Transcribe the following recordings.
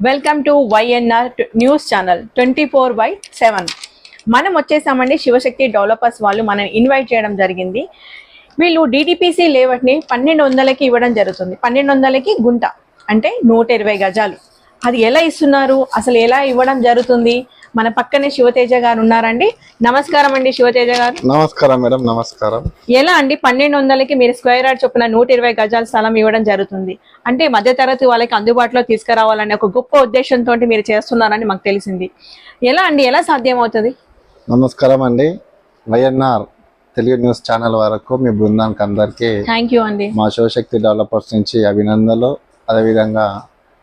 Welcome to YNR news channel 24/7. మనం వచ్చేసామండి Shivashakti developers వాళ్ళు మనని ఇన్వైట్ చేయడం జరిగింది. వీళ్ళు డిటిపిసి లేఅవుట్ని 1200కి ఇవ్వడం జరుగుతుంది. 1200కి గుంట అంటే 120 గజాలు. అది ఎలా ఇస్తున్నారు, అసలు ఎలా ఇవ్వడం జరుగుతుంది? మన పక్కనే శివతేజ గారు ఉన్నారండి. నమస్కారం అండి శివతేజ గారు. నమస్కారం మేడం. నమస్కారం. ఎలా అండి 1200కి మీరు స్క్వేర్ యార్డ్ చొప్పున 120 గజాల స్థలం ఇవ్వడం జరుగుతుంది అంటే మధ్యతరగతి వాళ్ళకి అందుబాటులో తీసుకురావాలనే ఒక గొప్ప ఉద్దేశంతో మీరు చేస్తున్నారని మాకు తెలిసింది. ఎలా అండి, ఎలా సాధ్యం అవుతుంది? నమస్కారం అండి. వైఎన్ఆర్ తెలుగు న్యూస్ ఛానల్ వరకు మీ బృందానికి అందరికీ థ్యాంక్ యూ అండి. మా శివశక్తి డెవలపర్స్ నుంచి అభినందనలు, అదేవిధంగా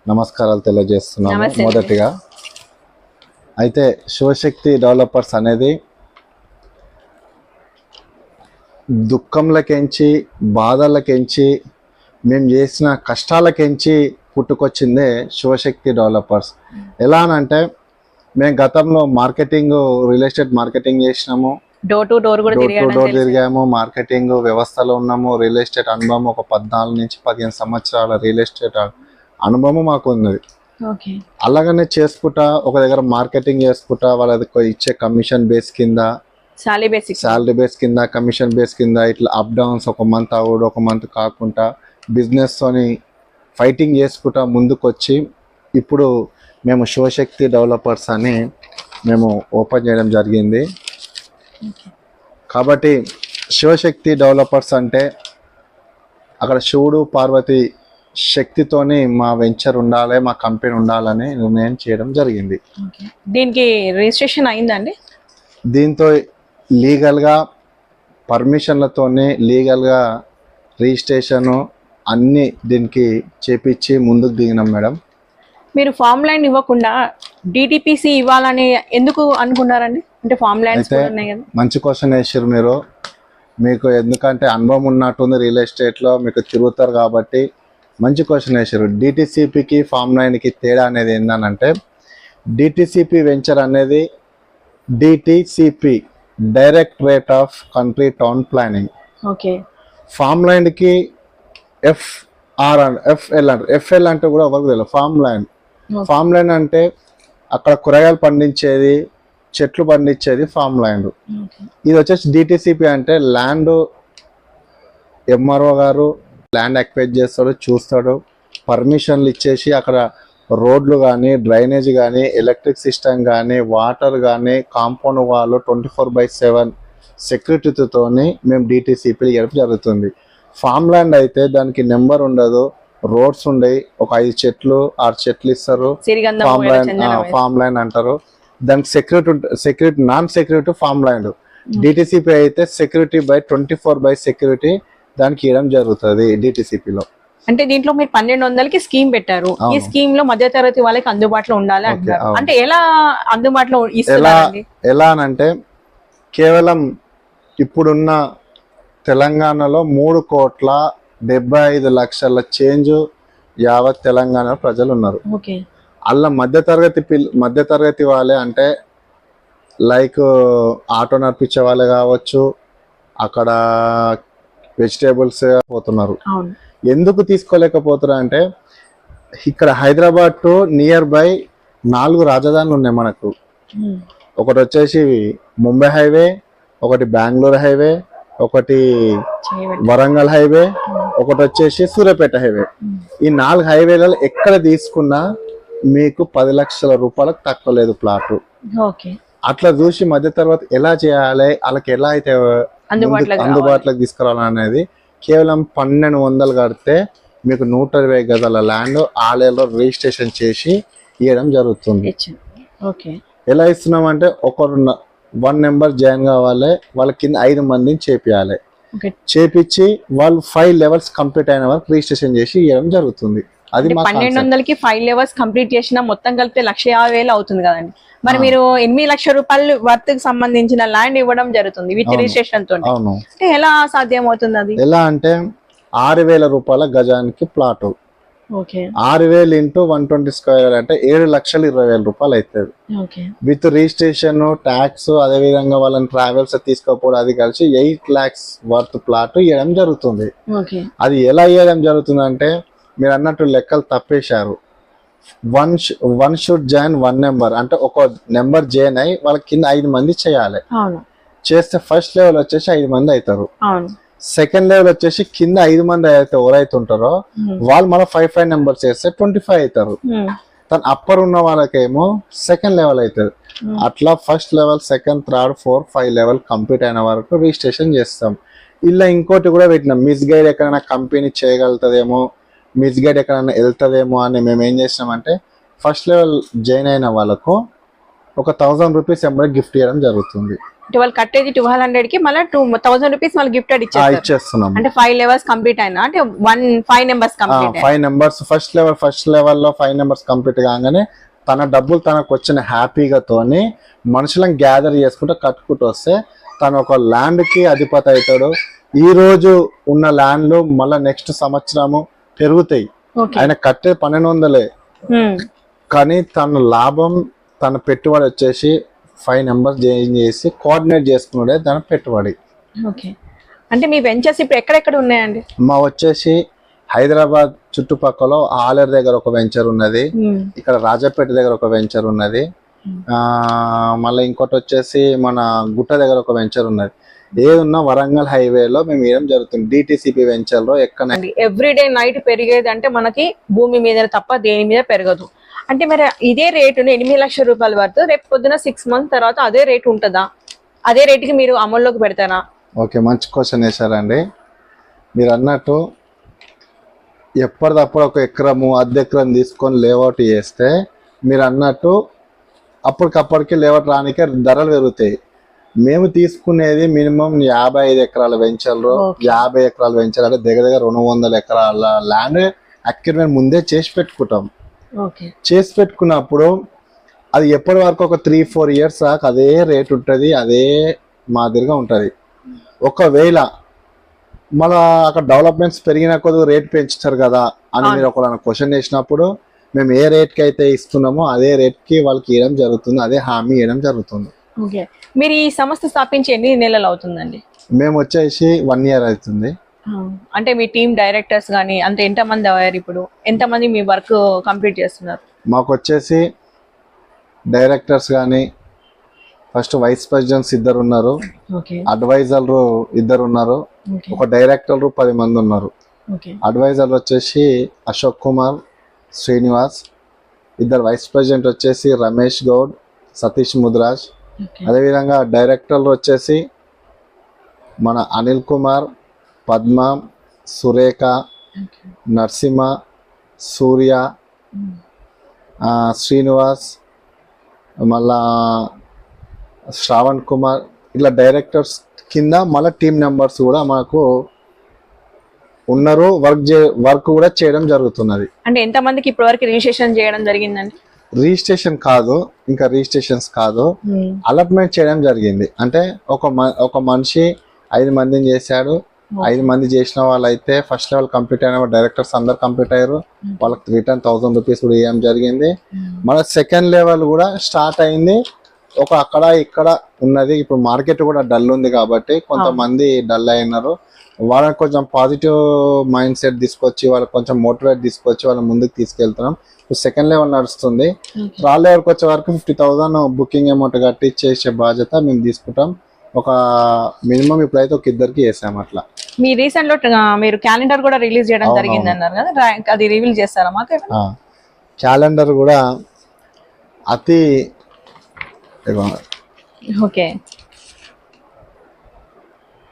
నమస్కారాలు తెలియజేస్తున్నాము. మొదటిగా అయితే శివశక్తి డెవలపర్స్ అనేది దుఃఖంలకెంచి, బాధలకెంచి, మేము చేసిన కష్టాలకెంచి పుట్టుకొచ్చిందే శివశక్తి డెవలపర్స్. ఎలా అనంటే మేము గతంలో మార్కెటింగ్, రియల్ ఎస్టేట్ మార్కెటింగ్ చేసినాము, డోర్ టు డోర్ తిరిగాము, మార్కెటింగ్ వ్యవస్థలో ఉన్నాము. రియల్ ఎస్టేట్ అనుభవం ఒక 14 నుంచి 15 సంవత్సరాల రియల్ ఎస్టేట్ అనుభవం మాకు ఉన్నది. అలాగనే చేసుకుంటా ఒక దగ్గర మార్కెటింగ్ చేసుకుంటా వాళ్ళకి ఇచ్చే కమిషన్ బేస్ కింద, శాలరీ బేస్ కింద, కమిషన్ బేస్ కింద ఇట్లా అప్ డౌన్స్, ఒక మంత్ అవుడు ఒక మంత్ కాకుండా బిజినెస్ తోని ఫైటింగ్ చేసుకుంటా ముందుకు వచ్చి ఇప్పుడు మేము శివశక్తి డెవలపర్స్ అని మేము ఓపెన్ చేయడం జరిగింది. కాబట్టి శివశక్తి డెవలపర్స్ అంటే అక్కడ శివుడు పార్వతి శక్తితోని మా వెంచర్ ఉండాలి, మా కంపెనీ ఉండాలని నిర్ణయం చేయడం జరిగింది. దీనికి రిజిస్ట్రేషన్ అయిందండి? దీంతో లీగల్గా పర్మిషన్లతోనే లీగల్గా రిజిస్ట్రేషను అన్నీ దీనికి చేపించి ముందుకు దిగినాం మేడం. మీరు ఫామ్ ల్యాండ్ ఇవ్వకుండా డిటిపిసి ఇవ్వాలని ఎందుకు అనుకున్నారండి? అంటే ఫామ్ ల్యాండ్స్ కూడా ఉన్నాయి కదా. మంచి క్వశ్చన్ వేసారు మీరు. మీకు ఎందుకంటే అనుభవం ఉన్నట్టుంది రియల్ ఎస్టేట్లో, మీకు తిరుగుతారు కాబట్టి మంచి క్వశ్చన్ వేసారు. డిటిసిపికి ఫామ్ ల్యాండ్కి తేడా అనేది ఏంటంటే డిటిసిపి వెంచర్ అనేది DTCP directorate of country town planning. Okay. Farm ల్యాండ్కి ఎఫ్ఎల్ అంటే కూడా ఎవరికి తెలియదు. ఫామ్ ల్యాండ్ అంటే అక్కడ కూరగాయలు పండించేది, చెట్లు పండించేది ఫామ్ ల్యాండ్. ఇది వచ్చేసి డిటిసిపి అంటే ల్యాండ్ ఎంఆర్ఓ గారు ల్యాండ్ అక్వైర్ చేస్తాడు, చూస్తాడు, పర్మిషన్లు ఇచ్చేసి అక్కడ రోడ్లు కానీ, డ్రైనేజ్ కానీ, ఎలక్ట్రిక్ సిస్టమ్ కానీ, వాటర్ కానీ, కాంపౌండ్ వాళ్ళు 24/7 సెక్యూరిటీతోని మేము డిటిసిపి ఇవ్వడం జరుగుతుంది. ఫామ్ ల్యాండ్ అయితే దానికి నెంబర్ ఉండదు, రోడ్స్ ఉండయి, ఒక 5 చెట్లు 6 చెట్లు ఇస్తారు, ఫామ్ ల్యాండ్ అంటారు. దానికి security non security farm land. DTCP అయితే సెక్యూరిటీ బై 24/సెక్యూరిటీ దానికి ఇవ్వడం జరుగుతుంది డిటిసిపిలో. అంటే దీంట్లో మీరు 1200కి స్కీమ్ పెట్టారు. ఈ స్కీమ్ లో మధ్యతరగతి వాళ్ళకి అందుబాటులో ఉండాలి అంటారు. అంటే ఎలా అందుబాటులో ఇస్తారు? ఎలా అనంటే కేవలం ఇప్పుడున్న తెలంగాణలో 3,75,00,000 చేంజ్ యావత్ తెలంగాణ ప్రజలు ఉన్నారు. అలా మధ్యతరగతి వాళ్ళే అంటే లైక్ ఆటో నడిపించే వాళ్ళే కావచ్చు, అక్కడ వెజిటేబుల్స్ పోతున్నారు. ఎందుకు తీసుకోలేకపోతున్నారు అంటే ఇక్కడ హైదరాబాద్ టు నియర్ బై 4 రాజధానులు ఉన్నాయి మనకు. ఒకటి వచ్చేసి ముంబై హైవే, ఒకటి బెంగళూరు హైవే, ఒకటి వరంగల్ హైవే, ఒకటి వచ్చేసి సూర్యాపేట హైవే. ఈ 4 హైవేలలో ఎక్కడ తీసుకున్నా మీకు 10 లక్షల రూపాయలకు తక్కువ లేదు ప్లాట్. అట్లా చూసి మధ్య తర్వాత ఎలా చేయాలి, వాళ్ళకి ఎలా అయితే అందుబాటులోకి తీసుకురావాలనేది కేవలం 1200 కడితే మీకు 120 గజాల ల్యాండ్ ఆలయంలో రిజిస్ట్రేషన్ చేసి ఇవ్వడం జరుగుతుంది. ఎలా ఇస్తున్నాం అంటే ఒకరు 1 నెంబర్ జాయిన్ కావాలి, వాళ్ళ కింద 5 మందిని చేపియాలి. చేపించి వాళ్ళు 5 లెవెల్స్ కంప్లీట్ అయిన వరకు రిజిస్ట్రేషన్ చేసి ఇవ్వడం జరుగుతుంది. అది 1200కి 5 లెవెల్స్ కంప్లీట్ చేసిన మొత్తం కలిపితే 1,50,000 అవుతుంది కదండి. మరి మీరు 8 లక్షల రూపాయలు వర్త్ కి సంబంధించిన ల్యాండ్ ఇవ్వడం జరుగుతుంది విత్ రిజిస్ట్రేషన్ తో. ఎలా సాధ్యం అవుతుంది అది? ఎలా అంటే 6,000 రూపాయల గజానికి ప్లాట్. 6,000 ఇంటూ 120 స్క్వేర్ అంటే 7,20,000 రూపాయలు అవుతుంది. విత్ రిజిస్ట్రేషన్, ట్యాక్స్, అదే విధంగా వాళ్ళని ట్రావెల్స్ తీసుకోపోవడం అది కలిసి 8 lakhs వర్త్ ప్లాట్ ఇవ్వడం జరుగుతుంది. అది ఎలా ఇవ్వడం జరుగుతుంది అంటే మీరు అన్నట్టు లెక్కలు తప్పేశారు. వన్ షుడ్ జాయిన్ 1 నెంబర్, అంటే ఒక నెంబర్ జాయిన్ అయ్యి వాళ్ళ కింద 5 మంది చేయాలి. అవును చేస్తే ఫస్ట్ లెవెల్ వచ్చేసి 5 మంది అవుతారు. అవును సెకండ్ లెవెల్ వచ్చేసి కింద 5 మంది అయితే ఎవరైతే ఉంటారో వాళ్ళు మళ్ళీ 5 నెంబర్స్ చేస్తే 25 అవుతారు. తన అప్పర్ ఉన్న వాళ్ళకేమో సెకండ్ లెవెల్ అవుతుంది. అట్లా first level, second, third, 4, 5 level complete అయిన వరకు రిజిస్ట్రేషన్ చేస్తాం. ఇలా ఇంకోటి కూడా పెట్టినాం, మిస్ గైడ్ ఎక్కడైనా కంపెనీ చేయగలుగుతుందేమో, మిస్ గైడ్ ఎక్కడైనా వెళ్తుందేమో అని మేము ఏం చేసినామంటే ఫస్ట్ లెవెల్ జాయిన్ అయిన వాళ్ళకు ఒక 1000 రూపీస్ ఎంబడి గిఫ్ట్ ఇవ్వడం జరుగుతుంది. వాళ్ళు కట్టేది 1200 కి మళ్ళీ 2000 రూపీస్ మళ్ళీ గిఫ్ట్ ఇచ్చేస్తున్నాం. అంటే 5 లెవెల్స్ కంప్లీట్ అయినా అంటే 5 numbers complete 5 numbers first level లో 5 నెంబర్స్ కంప్లీట్ కాగానే తన డబ్బులు తనకు వచ్చిన హ్యాపీగా తోని మనుషులను గ్యాదర్ చేసుకుంటూ కట్టుకుంటూ వస్తే తను ఒక ల్యాండ్ కి అధిపతి అవుతాడు. ఈ రోజు ఉన్న ల్యాండ్లు మళ్ళీ నెక్స్ట్ సంవత్సరము పెరుగుతాయి. ఆయన కట్టే 1200, కానీ తన లాభం, తన పెట్టుబడి వచ్చేసి 5 నెంబర్స్ జాయిన్ చేసి కోఆర్డినేట్ చేసుకున్నాడే దాని పెట్టుబడి. ఓకే, అంటే మీ వెంచర్స్ ఇప్పుడు ఎక్కడెక్కడ ఉన్నాయండి? మా వచ్చేసి హైదరాబాద్ చుట్టుపక్కల ఆలేరు దగ్గర ఒక వెంచర్ ఉన్నది, ఇక్కడ రాజాపేట దగ్గర ఒక వెంచర్ ఉన్నది, మళ్ళీ ఇంకోటి వచ్చేసి మన గుట్ట దగ్గర ఒక వెంచర్ ఉన్నది. ఏదున్నా వరంగల్ హైవేలో మేము వేయడం జరుగుతుంది. డిటిసిపి వెంచర్ లో ఎక్కడ ఎవ్రీడే నైట్ పెరిగేది అంటే మనకి భూమి మీద తప్ప దేని మీద పెరగదు. అంటే మరి ఇదే రేటు 8 లక్షల రూపాయల వరకు రేపు పొద్దున 6 మంత్స్ తర్వాత అదే రేటు ఉంటుందా? అదే రేటుకి మీరు అమల్లోకి పెడతారా? ఓకే, మంచి క్వశ్చన్ వేశారండి. మీరు అన్నట్టు ఎప్పటిదప్పుడు ఒక ఎకరము, అర్ధ ఎకరం తీసుకొని లేఅవుట్ చేస్తే మీరు అన్నట్టు అప్పటికప్పటికి లేఅవుట్ రానికే ధరలు పెరుగుతాయి. మేము తీసుకునేది మినిమం 55 ఎకరాల వెంచర్లు, 50 ఎకరాల వెంచర్ అంటే దగ్గర 200 ఎకరాల ల్యాండ్ అక్విజిషన్ ముందే చేసి పెట్టుకుంటాం. చేసి పెట్టుకున్నప్పుడు అది ఎప్పటి వరకు ఒక 3-4 ఇయర్స్ దాకా అదే రేట్ ఉంటుంది, అదే మాదిరిగా ఉంటుంది. ఒకవేళ మళ్ళా అక్కడ డెవలప్మెంట్స్ పెరిగిన కొద్దిగా రేట్ పెంచుతారు కదా అని మీరు ఒకళ్ళని క్వశ్చన్ చేసినప్పుడు మేము ఏ రేట్కి అయితే ఇస్తున్నామో అదే రేట్కి వాళ్ళకి ఇవ్వడం జరుగుతుంది, అదే హామీ ఇవ్వడం జరుగుతుంది. ఓకే, మీరు ఈ సంస్థ స్థాపించి ఎన్ని నెలలు అవుతుందండి? మేము వచ్చేసి 1 ఇయర్ అవుతుంది. అంటే మీ టీమ్ డైరెక్టర్స్ కానీ అంటే ఎంతమంది అయ్యారు? ఇప్పుడు ఎంతమంది మీ వర్క్ కంప్లీట్ చేస్తున్నారు? మాకు వచ్చేసి డైరెక్టర్స్ కానీ ఫస్ట్ వైస్ ప్రెసిడెంట్స్ 2 ఉన్నారు, అడ్వైజర్లు 2 ఉన్నారు, ఒక డైరెక్టర్లు 10 మంది ఉన్నారు. అడ్వైజర్లు వచ్చేసి అశోక్ కుమార్, శ్రీనివాస్, 2 వైస్ ప్రెసిడెంట్ వచ్చేసి రమేష్ గౌడ్, సతీష్ ముద్రాజ్. అదేవిధంగా డైరెక్టర్లు వచ్చేసి మన అనిల్ కుమార్, పద్మ, సురేఖ, నరసింహ, సూర్య, శ్రీనివాస్, మళ్ళా శ్రావణ్ కుమార్. ఇట్లా డైరెక్టర్స్ కింద మళ్ళీ టీమ్ మెంబర్స్ కూడా మనకు ఉన్నారు. వర్క్ కూడా చేయడం జరుగుతున్నది. అంటే ఎంత మందికి ఇప్పటి వరకు రిజిస్ట్రేషన్ చేయడం జరిగిందండి? రిజిస్ట్రేషన్ కాదు, ఇంకా రిజిస్ట్రేషన్స్ కాదు, అలాట్మెంట్ చేయడం జరిగింది. అంటే ఒక మనిషి 5 మందిని చేశాడు. 5 మంది చేసిన వాళ్ళైతే ఫస్ట్ లెవెల్ కంప్లీట్ అయిన డైరెక్టర్స్ అందరు కంప్లీట్ అయ్యారు. వాళ్ళకి రిటర్న్ 1000 రూపీస్ కూడా ఇవ్వడం జరిగింది. మన సెకండ్ లెవెల్ కూడా స్టార్ట్ అయింది. ఒక అక్కడ ఇక్కడ ఉన్నది. ఇప్పుడు మార్కెట్ కూడా డల్ ఉంది కాబట్టి కొంతమంది డల్ అయినారు. వాళ్ళకి కొంచెం పాజిటివ్ మైండ్ సెట్ తీసుకొచ్చి వాళ్ళకి కొంచెం మోటివేట్ తీసుకొచ్చి వాళ్ళ ముందుకు తీసుకెళ్తున్నాం. సెకండ్ లెవెల్ నడుస్తుంది. థర్డ్ లెవెల్కి వచ్చే వరకు 50,000 బుకింగ్ అమౌంట్ కట్టి చేసే బాధ్యత మేము తీసుకుంటాం. ఒక మినిమం ఇప్పుడైతే ఒక 2కి వేసాం. అట్లా మీ రీసెంట్ లో మీరు క్యాలెండర్ కూడా రిలీజ్ చేయడం జరిగింది అన్నారు కదా, అది రివీల్ చేస్తారా మాకు? క్యాలెండర్ కూడా అతి ఓకే,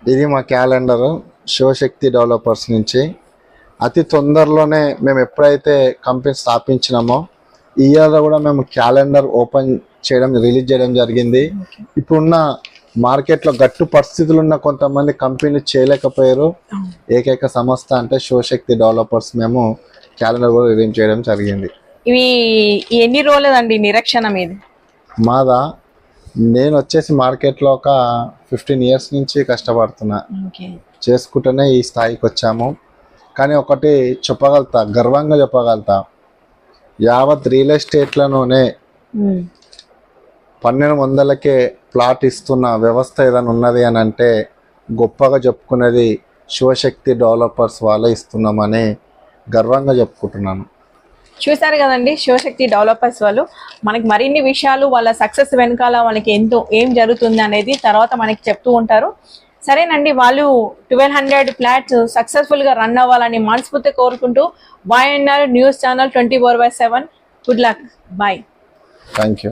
ఇది మా క్యాలెండర్ శివశక్తి డెవలపర్స్ నుంచి. అతి తొందరలోనే మేము ఎప్పుడైతే కంపెనీ స్థాపించినామో ఈ ఇయర్లో కూడా మేము క్యాలెండర్ ఓపెన్ చేయడం, రిలీజ్ చేయడం జరిగింది. ఇప్పుడున్న మార్కెట్లో గట్టు పరిస్థితులు ఉన్న కొంతమంది కంపెనీలు చేయలేకపోయారు. ఏకైక సంస్థ అంటే శివశక్తి డెవలపర్స్. మేము క్యాలెండర్ కూడా రిలీజ్ చేయడం జరిగింది. ఇవి ఎన్ని రోజులండి నిరీక్షణ మీది? మాదా, నేను వచ్చేసి మార్కెట్లో ఒక 15 ఇయర్స్ నుంచి కష్టపడుతున్నా, చేసుకుంటూనే ఈ స్థాయికి వచ్చాము. కానీ ఒకటి చెప్పగలుగుతా, గర్వంగా చెప్పగలుగుతా, యావత్ రియల్ ఎస్టేట్లలోనే 1200కే ప్లాట్ ఇస్తున్న వ్యవస్థ ఏదైనా ఉన్నది అని అంటే గొప్పగా చెప్పుకునేది శివశక్తి డెవలపర్స్ వాళ్ళే ఇస్తున్నామని గర్వంగా చెప్పుకుంటున్నాను. చూసారు కదండి శివశక్తి డెవలపర్స్ వాళ్ళు మనకి మరిన్ని విషయాలు వాళ్ళ సక్సెస్ వెనకాల వాళ్ళకి ఏం జరుగుతుంది అనేది తర్వాత మనకి చెప్తూ ఉంటారు. సరేనండి, వాళ్ళు 1200 ఫ్లాట్స్ సక్సెస్ఫుల్ గా రన్ అవ్వాలని మనస్ఫూర్తి కోరుకుంటూ YNR news channel 24/7 good luck, bye. Thank you.